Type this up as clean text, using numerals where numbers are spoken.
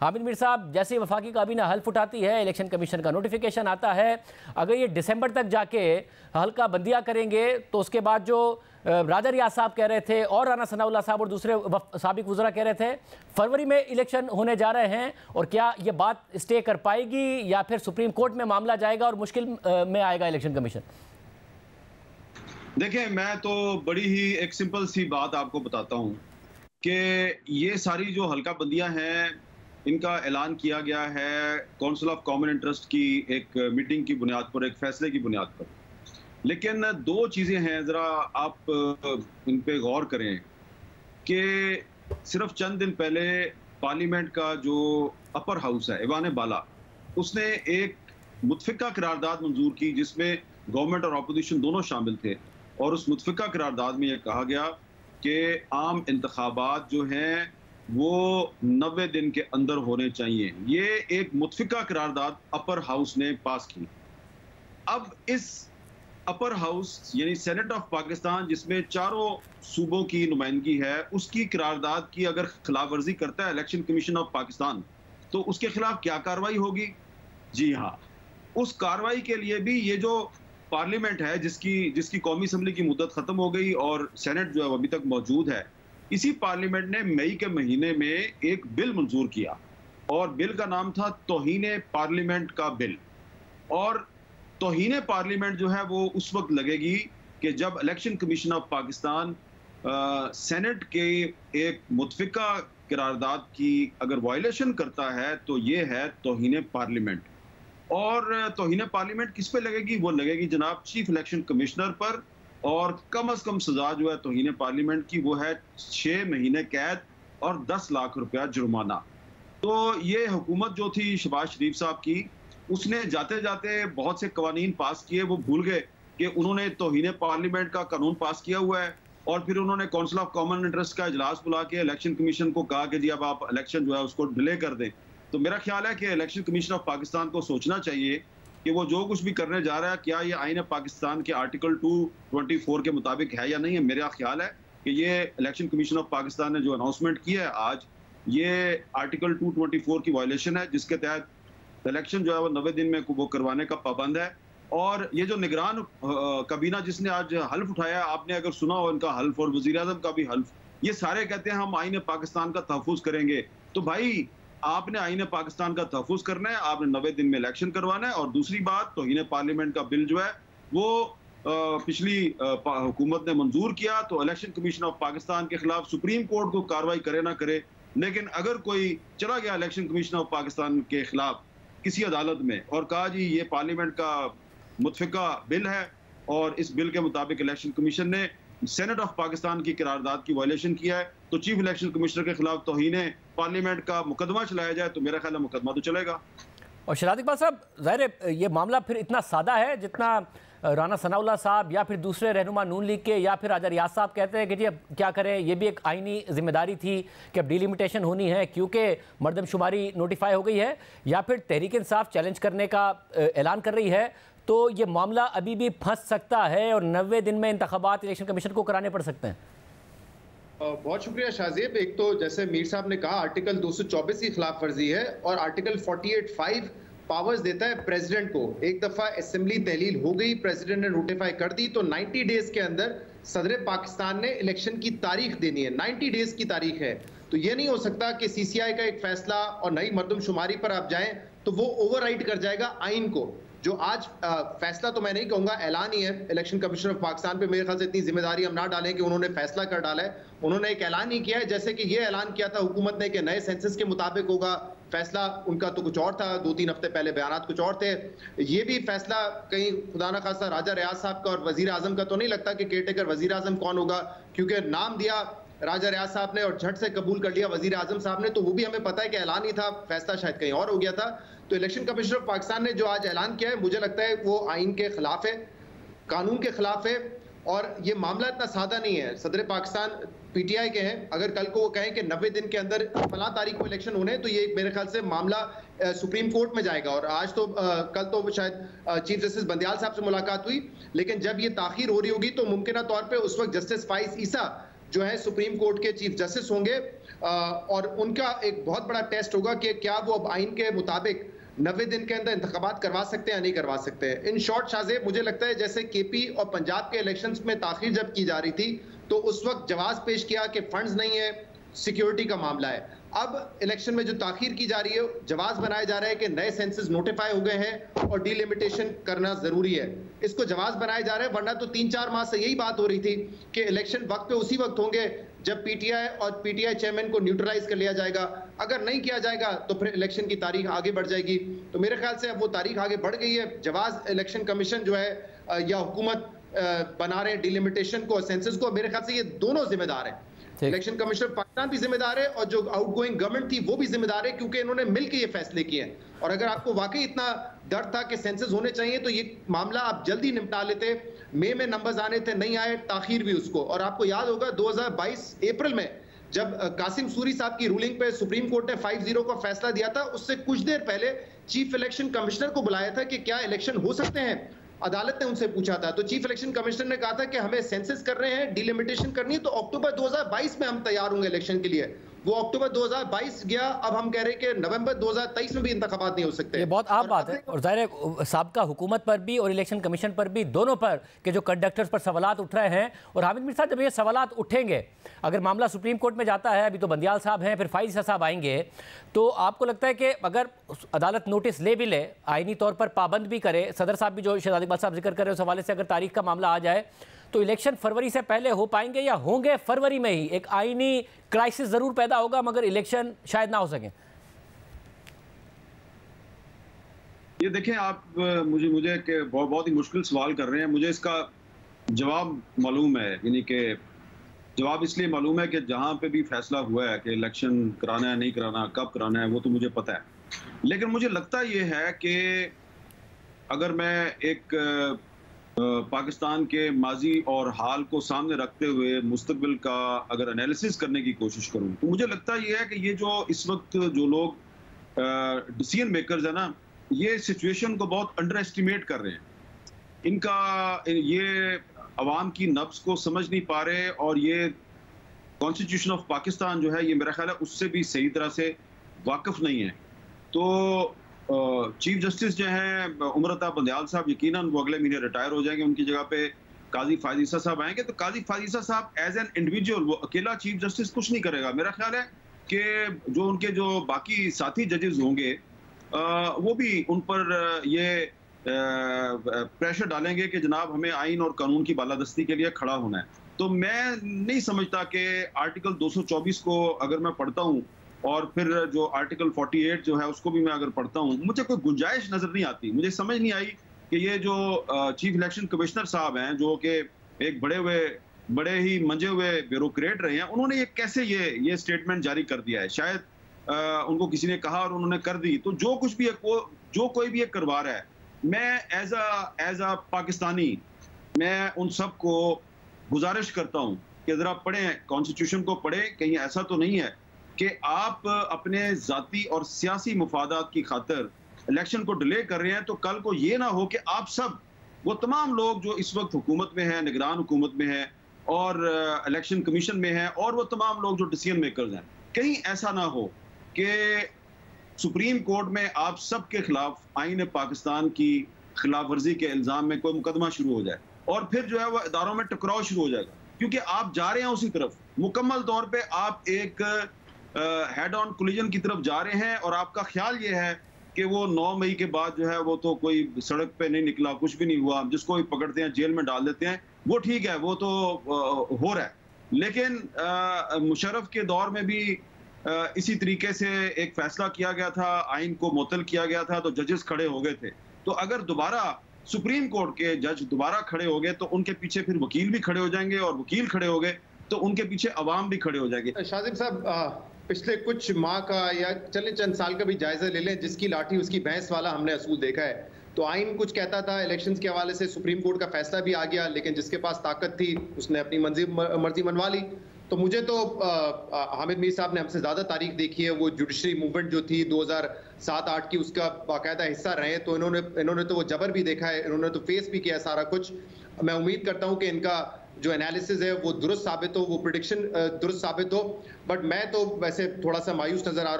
हामिद मीर साहब, जैसे ही वफाकी काबीना हल्फ उठाती है, इलेक्शन कमीशन का नोटिफिकेशन आता है, अगर ये दिसंबर तक जाके हल्का बंदियाँ करेंगे तो उसके बाद जो राजा रियाज साहब कह रहे थे और राना सनाउल्लाह साहब और दूसरे साबिक वज़रा कह रहे थे फरवरी में इलेक्शन होने जा रहे हैं, और क्या ये बात स्टे कर पाएगी या फिर सुप्रीम कोर्ट में मामला जाएगा और मुश्किल में आएगा इलेक्शन कमीशन? देखें, मैं तो बड़ी ही एक सिंपल सी बात आपको बताता हूँ कि ये सारी जो हल्का बंदियाँ हैं, इनका ऐलान किया गया है काउंसिल ऑफ कॉमन इंटरेस्ट की एक मीटिंग की बुनियाद पर, एक फैसले की बुनियाद पर। लेकिन दो चीज़ें हैं, ज़रा आप इन पे गौर करें कि सिर्फ चंद दिन पहले पार्लियामेंट का जो अपर हाउस है, ऐवान बाला, उसने एक मुतफ़िका करारदाद मंजूर की जिसमें गवर्नमेंट और अपोजिशन दोनों शामिल थे। और उस मुतफ़िका करारदाद में यह कहा गया कि आम इंतखाबात जो हैं वो 90 दिन के अंदर होने चाहिए। ये एक मुतफ़िका करारदाद अपर हाउस ने पास की। अब इस अपर हाउस यानी सेनेट ऑफ पाकिस्तान, जिसमें चारों सूबों की नुमाइंदगी है, उसकी करारदाद की अगर खिलाफ वर्जी करता है इलेक्शन कमीशन ऑफ पाकिस्तान, तो उसके खिलाफ क्या कार्रवाई होगी? जी हाँ, उस कार्रवाई के लिए भी ये जो पार्लियामेंट है जिसकी कौमी असम्बली की मुद्दत खत्म हो गई और सेनेट जो है अभी तक मौजूद है, इसी पार्लियामेंट ने मई के महीने में एक बिल मंजूर किया और बिल का नाम था तौहीने पार्लियामेंट का बिल। और तौहीने पार्लियामेंट जो है वो उस वक्त लगेगी कि जब election commission of Pakistan senate के एक मुतफ़िका करारदाद की अगर वायलेशन करता है, तो ये है तौहीने पार्लियामेंट। और तौहीने पार्लियामेंट किस पे लगेगी? वो लगेगी जनाब चीफ इलेक्शन कमिश्नर पर, और कम से कम सजा जो है तौहीने पार्लियामेंट की वो है 6 महीने कैद और 10 लाख रुपया जुर्माना। तो ये हुकूमत जो थी शहबाज शरीफ साहब की, उसने जाते जाते बहुत से कवानीन पास किए, वो भूल गए कि उन्होंने तौहीने पार्लियामेंट का कानून पास किया हुआ है। और फिर उन्होंने काउंसिल ऑफ कॉमन इंटरेस्ट का इजलास बुला के इलेक्शन कमीशन को कहा कि जी अब आप इलेक्शन जो है उसको डिले कर दें। तो मेरा ख्याल है कि इलेक्शन कमीशन ऑफ पाकिस्तान को सोचना चाहिए कि वो जो कुछ भी करने जा रहा है, क्या ये आईन पाकिस्तान के आर्टिकल 224 के मुताबिक है या नहीं है। मेरा ख्याल है कि ये इलेक्शन कमीशन ऑफ पाकिस्तान ने जो अनाउंसमेंट किया है आज, ये आर्टिकल 224 की वायलेशन है, जिसके तहत इलेक्शन जो है वो 90 दिन में वो करवाने का पाबंद है। और ये जो निगरान काबीना जिसने आज हल्फ उठाया, आपने अगर सुना हो इनका हल्फ और वज़ीर आज़म का भी हल्फ, ये सारे कहते हैं हम आईन पाकिस्तान का तहफ़्फ़ुज़ करेंगे। तो भाई, आपने आईन पाकिस्तान का तहफ़्फ़ुज़ करना है, आपने 90 दिन में इलेक्शन करवाना है। और दूसरी बात, तौहीने पार्लियामेंट का बिल जो है वो पिछली हुकूमत ने मंजूर किया, तो इलेक्शन कमीशन ऑफ पाकिस्तान के खिलाफ सुप्रीम कोर्ट को कार्रवाई करे ना करे, लेकिन अगर कोई चला गया इलेक्शन कमीशन ऑफ पाकिस्तान के खिलाफ किसी अदालत में और कहा जी ये पार्लियामेंट का मुतफ़िका बिल है और इस बिल के मुताबिक इलेक्शन कमीशन ने सेनेट ऑफ पाकिस्तान की करारदाद की वायलेशन किया है, तो चीफ इलेक्शन कमिश्नर के खिलाफ तौहीने पार्लियामेंट का मुकदमा चलाया जाए, तो मेरा ख्याल है मुकदमा तो चलेगा। और शहजाद इकबाल साहब, ज़ाहिर है ये मामला फिर इतना सादा है जितना राना सनाउल्लाह साहब या फिर दूसरे रहनुमा नून लीग के या फिर राजा रियाज साहब कहते हैं कि जी अब क्या करें, ये भी एक आईनी जिम्मेदारी थी कि अब डिलिमिटेशन होनी है क्योंकि मरदमशुमारी नोटिफाई हो गई है, या फिर तहरीक इंसाफ चैलेंज करने का ऐलान कर रही है, तो ये मामला अभी भी फंस सकता है और 90 दिन में इंतखाबात इलेक्शन कमीशन को कराने पड़ सकते हैं। बहुत शुक्रिया शाहजेब। एक तो जैसे मीर साहब ने कहा, आर्टिकल 224 की खिलाफ वर्जी है और आर्टिकल 48(5) पावर्स देता है प्रेसिडेंट को। एक दफा असेंबली तहलील हो गई, प्रेसिडेंट ने नोटिफाई कर दी, तो 90 डेज के अंदर सदर पाकिस्तान ने इलेक्शन की तारीख देनी है। 90 डेज की तारीख है, तो ये नहीं हो सकता कि CCI का एक फैसला और नई मरदमशुमारी पर आप जाएं तो वो ओवरराइड कर जाएगा आइन को। जो आज फैसला तो मैं नहीं कहूंगा, ऐलान ही है इलेक्शन कमीशन ऑफ पाकिस्तान पे। मेरे ख्याल से इतनी जिम्मेदारी हम ना डालें कि उन्होंने फैसला कर डाला है। उन्होंने एक ऐलान ही किया है, जैसे कि ये ऐलान किया था हुकूमत ने कि नए सेंसस के मुताबिक होगा। फैसला उनका तो कुछ और था, 2-3 हफ्ते पहले बयानात कुछ और थे। ये भी फैसला कहीं खुदा ना खास्ता राजा रियाज साहब का और वजीर आजम का तो नहीं लगता कि केयरटेकर वजीर आजम कौन होगा, क्योंकि नाम दिया राजा रियाज साहब ने और झट से कबूल कर लिया वजीर आजम साहब ने, तो वो भी हमें पता है कि ऐलान ही था, फैसला शायद कहीं और हो गया था। तो इलेक्शन कमीशन ऑफ पाकिस्तान ने जो आज ऐलान किया है, मुझे लगता है वो आइन के खिलाफ है, कानून के खिलाफ है। और ये मामला इतना सादा नहीं है। सदर पाकिस्तान PTI के हैं, अगर कल को वो कहें कि 90 दिन के अंदर फलां तारीख को इलेक्शन होने, तो ये मेरे ख्याल से मामला सुप्रीम कोर्ट में जाएगा। और आज तो कल तो शायद चीफ जस्टिस बंदियाल साहब से मुलाकात हुई, लेकिन जब ये ताखीर हो रही होगी तो मुमकिन तौर पर उस वक्त जस्टिस फाइज ईसा जो है सुप्रीम कोर्ट के चीफ जस्टिस होंगे और उनका एक बहुत बड़ा टेस्ट होगा कि क्या वो अब आइन के मुताबिक 90 दिन के अंदर इंतखाबात करवा सकते हैं या नहीं करवा सकते हैं। इन शॉर्ट शाहजेब, मुझे लगता है जैसे केपी और पंजाब के इलेक्शंस में ताखीर जब की जा रही थी तो उस वक्त जवाब पेश किया कि फंड्स नहीं है, सिक्योरिटी का मामला है। अब इलेक्शन में जो ताखीर की जा रही है, जवाब बनाया जा रहा है कि नए सेंसस नोटिफाई हो गए हैं और डिलिमिटेशन करना जरूरी है। इसको जवाब बनाया जा रहा है, वरना तो 3-4 माह से यही बात हो रही थी कि इलेक्शन वक्त पे उसी वक्त होंगे जब पीटीआई और पीटीआई चेयरमैन को न्यूट्रलाइज कर लिया जाएगा। अगर नहीं किया जाएगा तो फिर इलेक्शन की तारीख आगे बढ़ जाएगी। तो मेरे ख्याल से अब वो तारीख आगे बढ़ गई है। जवाब इलेक्शन कमीशन जो है या हुकूमत बना रहे हैं डिलिमिटेशन को, सेंसस को। मेरे ख्याल से ये दोनों जिम्मेदार हैं। इलेक्शन कमिश्नर पाकिस्तान भी जिम्मेदार है और जो आउटगोइंग गवर्नमेंट थी वो भी जिम्मेदार है, क्योंकि इन्होंने मिलकर ये फैसले किए हैं। और अगर आपको वाकई इतना डर था कि सेंसस होने चाहिए तो ये मामला आप जल्दी निपटा लेते। मई में नंबर्स आने थे, नहीं आए, ताखीर भी उसको। और आपको याद होगा 2022 अप्रैल में जब कासिम सूरी साहब की रूलिंग पे सुप्रीम कोर्ट ने 5-0 का फैसला दिया था, उससे कुछ देर पहले चीफ इलेक्शन कमिश्नर को बुलाया था कि क्या इलेक्शन हो सकते हैं। अदालत ने उनसे पूछा था तो चीफ इलेक्शन कमिश्नर ने कहा था कि हमें सेंसस कर रहे हैं, डिलिमिटेशन करनी है, तो अक्टूबर 2022 में हम तैयार होंगे इलेक्शन के लिए। वो अक्टूबर 2022 गया, अब हम कह रहे हैं कि नवंबर 2023 में भी इंतखाबात नहीं हो सकते। ये बहुत आम बात है और जाहिर है साबका हुकूमत पर भी और इलेक्शन कमीशन पर भी, दोनों पर के जो कंडक्टर्स पर सवालात उठ रहे हैं। और हामिद मीर साहब, जब ये सवालात उठेंगे, अगर मामला सुप्रीम कोर्ट में जाता है, अभी तो बंदियाल साहब हैं, फिर फाइज साहब आएंगे, तो आपको लगता है कि अगर अदालत नोटिस ले भी ले, आईनी तौर पर पाबंद भी करे, सदर साहब भी जो शहजाद इकबाल साहब जिक्र कर रहे हैं उस हवाले से, अगर तारीख का मामला आ जाए तो इलेक्शन फरवरी से पहले हो पाएंगे या होंगे फरवरी में ही? एक आईनी क्राइसिस जरूर पैदा होगा मगर इलेक्शन शायद ना हो सके। ये देखें आप, मुझे बहुत ही मुश्किल सवाल कर रहे हैं। मुझे इसका जवाब मालूम है, यानी कि जवाब इसलिए मालूम है कि जहां पे भी फैसला हुआ है कि इलेक्शन कराना है नहीं कराना, कब कराना है, वो तो मुझे पता है। लेकिन मुझे लगता ये है कि अगर मैं एक पाकिस्तान के माजी और हाल को सामने रखते हुए मुस्तकबिल का अगर एनालिसिस करने की कोशिश करूं, तो मुझे लगता ये है कि ये जो इस वक्त जो लोग डिसीजन मेकर्स है ना, ये सिचुएशन को बहुत अंडर एस्टिमेट कर रहे हैं। इनका ये अवाम की नब्ज को समझ नहीं पा रहे और ये कॉन्स्टिट्यूशन ऑफ पाकिस्तान जो है, ये मेरा ख्याल है उससे भी सही तरह से वाकिफ नहीं है। तो चीफ जस्टिस जो हैं उमर अता बंदियाल साहब, यकीनन वो अगले महीने रिटायर हो जाएंगे, उनकी जगह पे काजी फायद ईसा साहब आएंगे। तो काजी फायद ईसा साहब एज एन इंडिविजुअल, वो अकेला चीफ जस्टिस कुछ नहीं करेगा। मेरा ख्याल है कि जो उनके जो बाकी साथी जजेस होंगे वो भी उन पर ये प्रेशर डालेंगे कि जनाब हमें आइन और कानून की बालादस्ती के लिए खड़ा होना है। तो मैं नहीं समझता कि आर्टिकल 224 को अगर मैं पढ़ता हूँ और फिर जो आर्टिकल 48 जो है उसको भी मैं अगर पढ़ता हूँ, मुझे कोई गुंजाइश नजर नहीं आती। मुझे समझ नहीं आई कि ये जो चीफ इलेक्शन कमिश्नर साहब हैं, जो कि एक बड़े ही मंजे हुए ब्यूरोक्रेट रहे हैं, उन्होंने ये कैसे ये स्टेटमेंट जारी कर दिया है। शायद उनको किसी ने कहा और उन्होंने कर दी। तो जो कुछ भी जो कोई भी ये करवा रहा है, मैं एज अ पाकिस्तानी मैं उन सब को गुजारिश करता हूँ कि जरा पढ़ें, कॉन्स्टिट्यूशन को पढ़ें। कहीं ऐसा तो नहीं है कि आप अपने जाती और सियासी मुफादात की खातिर इलेक्शन को डिले कर रहे हैं, तो कल को ये ना हो कि आप सब वो तमाम लोग जो इस वक्त हुकूमत में हैं, निगरान हुकूमत में हैं और इलेक्शन कमीशन में हैं, और वो तमाम लोग जो डिसीजन मेकर्स हैं, कहीं ऐसा ना हो कि सुप्रीम कोर्ट में आप सब के खिलाफ आईन पाकिस्तान की खिलाफ वर्जी के इल्जाम में कोई मुकदमा शुरू हो जाए और फिर जो है वो इदारों में टकराव शुरू हो जाएगा। क्योंकि आप जा रहे हैं उसी तरफ, मुकम्मल तौर पे आप एक हेड ऑन कोलिजन की तरफ जा रहे हैं और आपका ख्याल ये है कि वो 9 मई के बाद जो है वो तो कोई सड़क पे नहीं निकला, कुछ भी नहीं हुआ, जिसको भी पकड़ते हैं जेल में डाल देते हैं, वो ठीक है, वो तो हो रहा है। लेकिन मुशर्रफ के दौर में भी इसी तरीके से एक फैसला किया गया था, आइन को मुअत्तल किया गया था, तो जजेस खड़े हो गए थे। तो अगर दोबारा सुप्रीम कोर्ट के जज दोबारा खड़े हो गए तो उनके पीछे फिर वकील भी खड़े हो जाएंगे, और वकील खड़े हो गए तो उनके पीछे अवाम भी खड़े हो जाएंगे। शाजिब साहब, पिछले कुछ माह का या चले चंद साल का भी जायजा ले लें, जिसकी लाठी उसकी भैंस वाला हमने असूल देखा है। तो आइन कुछ कहता था, इलेक्शंस के हवाले से सुप्रीम कोर्ट का फैसला भी आ गया, लेकिन जिसके पास ताकत थी उसने अपनी मर्जी मनवा ली। तो मुझे तो हामिद मीर साहब ने हमसे ज़्यादा तारीख देखी है, वो जुडिशरी मूवमेंट जो थी 2007-8 की, उसका बाकायदा हिस्सा रहे। तो इन्होंने तो वो जबर भी देखा है, इन्होंने तो फेस भी किया सारा कुछ। मैं उम्मीद करता हूँ कि इनका जो एनालिसिस है वो दुरुस्त साबित हो, वो प्रिडिक्शन दुरुस्त साबित हो। बट मैं तो वैसे थोड़ा सा मायूस नजर आ रहा हूँ।